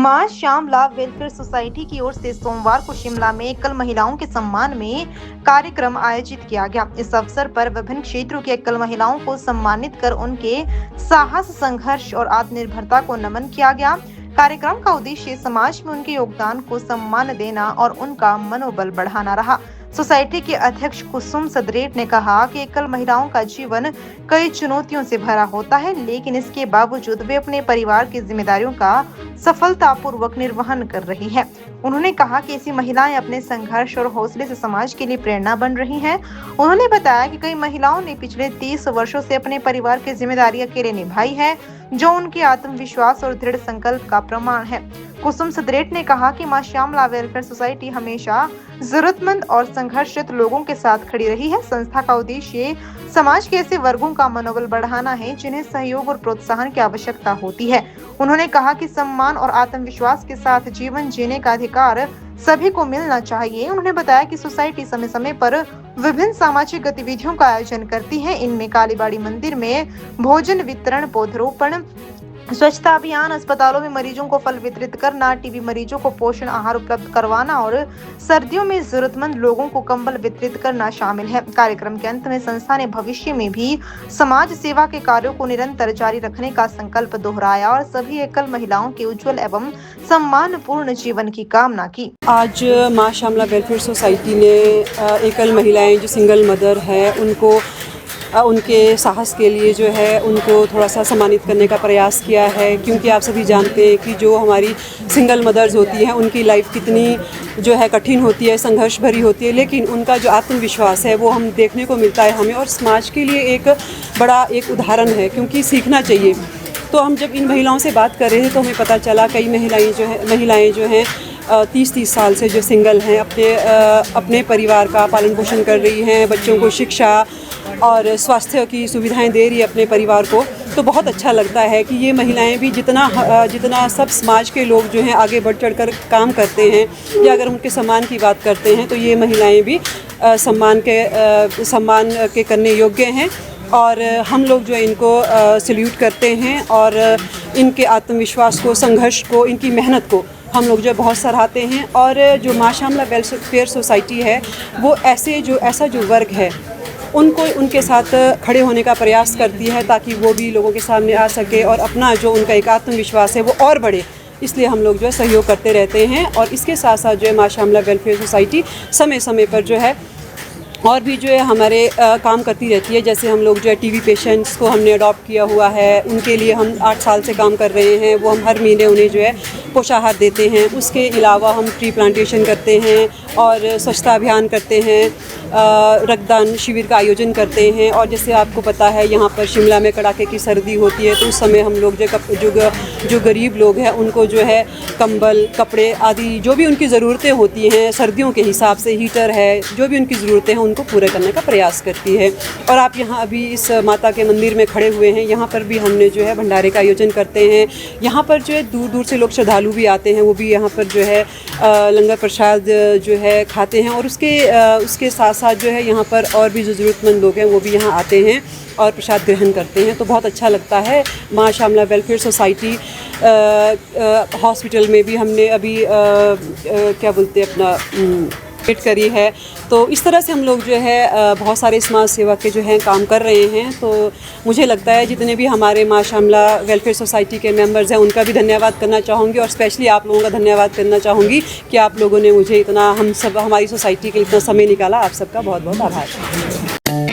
मां Shyamala welfare society की ओर से सोमवार को शिमला में एकल महिलाओं के सम्मान में कार्यक्रम आयोजित किया गया। इस अवसर पर विभिन्न क्षेत्रों की एकल महिलाओं को सम्मानित कर उनके साहस, संघर्ष और आत्मनिर्भरता को नमन किया गया। कार्यक्रम का उद्देश्य समाज में उनके योगदान को सम्मान देना और उनका मनोबल बढ़ाना रहा। सोसाइटी के अध्यक्ष कुसुम सदरेट ने कहा कि एकल महिलाओं का जीवन कई चुनौतियों से भरा होता है, लेकिन इसके बावजूद वे अपने परिवार की जिम्मेदारियों का सफलतापूर्वक निर्वहन कर रही है। उन्होंने कहा कि ऐसी महिलाएं अपने संघर्ष और हौसले से समाज के लिए प्रेरणा बन रही हैं। उन्होंने बताया कि कई महिलाओं ने पिछले 30 वर्षों से अपने परिवार की जिम्मेदारी अकेले निभाई है, जो उनके आत्मविश्वास और दृढ़ संकल्प का प्रमाण है। कुसुम सदरेट ने कहा कि मां श्यामला वेलफेयर सोसाइटी हमेशा जरूरतमंद और संघर्षरत लोगों के साथ खड़ी रही है। संस्था का उद्देश्य समाज के ऐसे वर्गों का मनोबल बढ़ाना है जिन्हें सहयोग और प्रोत्साहन की आवश्यकता होती है। उन्होंने कहा कि सम्मान और आत्मविश्वास के साथ जीवन जीने का अधिकार सभी को मिलना चाहिए। उन्होंने बताया कि सोसाइटी समय समय पर विभिन्न सामाजिक गतिविधियों का आयोजन करती है। इनमें कालीबाड़ी मंदिर में भोजन वितरण, पौधरोपण, स्वच्छता अभियान, अस्पतालों में मरीजों को फल वितरित करना, टीबी मरीजों को पोषण आहार उपलब्ध करवाना और सर्दियों में जरूरतमंद लोगों को कंबल वितरित करना शामिल है। कार्यक्रम के अंत में संस्था ने भविष्य में भी समाज सेवा के कार्यों को निरंतर जारी रखने का संकल्प दोहराया और सभी एकल महिलाओं के उज्जवल एवं सम्मानपूर्ण जीवन की कामना की। आज मां श्यामला वेलफेयर सोसाइटी ने एकल महिलाएं जो सिंगल मदर है उनको उनके साहस के लिए जो है उनको थोड़ा सा सम्मानित करने का प्रयास किया है, क्योंकि आप सभी जानते हैं कि जो हमारी सिंगल मदर्स होती हैं उनकी लाइफ कितनी जो है कठिन होती है, संघर्ष भरी होती है, लेकिन उनका जो आत्मविश्वास है वो हम देखने को मिलता है हमें, और समाज के लिए एक बड़ा एक उदाहरण है, क्योंकि सीखना चाहिए। तो हम जब इन महिलाओं से बात कर रहे थे तो हमें पता चला कई महिलाएँ जो हैं 30 साल से जो सिंगल हैं अपने परिवार का पालन पोषण कर रही हैं, बच्चों को शिक्षा और स्वास्थ्य की सुविधाएं दे रही है अपने परिवार को। तो बहुत अच्छा लगता है कि ये महिलाएं भी जितना सब समाज के लोग जो हैं आगे बढ़ चढ़ कर काम करते हैं, या अगर उनके सम्मान की बात करते हैं तो ये महिलाएं भी सम्मान के करने योग्य हैं, और हम लोग जो है इनको सल्यूट करते हैं और इनके आत्मविश्वास को, संघर्ष को, इनकी मेहनत को हम लोग जो बहुत सराहते हैं। और जो मां श्यामला वेलफेयर सोसाइटी है वो ऐसा जो वर्ग है उनको उनके साथ खड़े होने का प्रयास करती है, ताकि वो भी लोगों के सामने आ सके और अपना जो उनका एक आत्मविश्वास है वो और बढ़े। इसलिए हम लोग जो है सहयोग करते रहते हैं, और इसके साथ साथ जो है मां श्यामला वेलफेयर सोसाइटी समय समय पर जो है और भी जो है हमारे काम करती रहती है। जैसे हम लोग जो है टीबी पेशेंट्स को हमने अडॉप्ट किया हुआ है, उनके लिए हम 8 साल से काम कर रहे हैं। वो हम हर महीने उन्हें जो है पोषाहार देते हैं। उसके अलावा हम ट्री प्लांटेशन करते हैं और स्वच्छता अभियान करते हैं, रक्तदान शिविर का आयोजन करते हैं। और जैसे आपको पता है यहाँ पर शिमला में कड़ाके की सर्दी होती है, तो उस समय हम लोग जो गरीब लोग हैं उनको जो है कंबल, कपड़े आदि जो भी उनकी ज़रूरतें होती हैं सर्दियों के हिसाब से, हीटर है, जो भी उनकी ज़रूरतें हैं उनको पूरे करने का प्रयास करती है। और आप यहाँ अभी इस माता के मंदिर में खड़े हुए हैं, यहाँ पर भी हमने जो है भंडारे का आयोजन करते हैं। यहाँ पर जो है दूर दूर से लोग श्रद्धालु भी आते हैं, वो भी यहाँ पर जो है लंगर प्रसाद जो है खाते हैं। और उसके साथ साथ जो है यहाँ पर और भी जो ज़रूरतमंद लोग हैं वो भी यहाँ आते हैं और प्रसाद ग्रहण करते हैं। तो बहुत अच्छा लगता है। मां श्यामला वेलफेयर सोसाइटी हॉस्पिटल में भी हमने अभी क्या बोलते हैं अपना भेंट करी है। तो इस तरह से हम लोग जो है बहुत सारे समाज सेवा के जो हैं काम कर रहे हैं। तो मुझे लगता है जितने भी हमारे मां श्यामला वेलफेयर सोसाइटी के मेंबर्स हैं उनका भी धन्यवाद करना चाहूँगी, और स्पेशली आप लोगों का धन्यवाद करना चाहूँगी कि आप लोगों ने मुझे इतना हमारी सोसाइटी के लिए इतना समय निकाला। आप सबका बहुत बहुत आभार।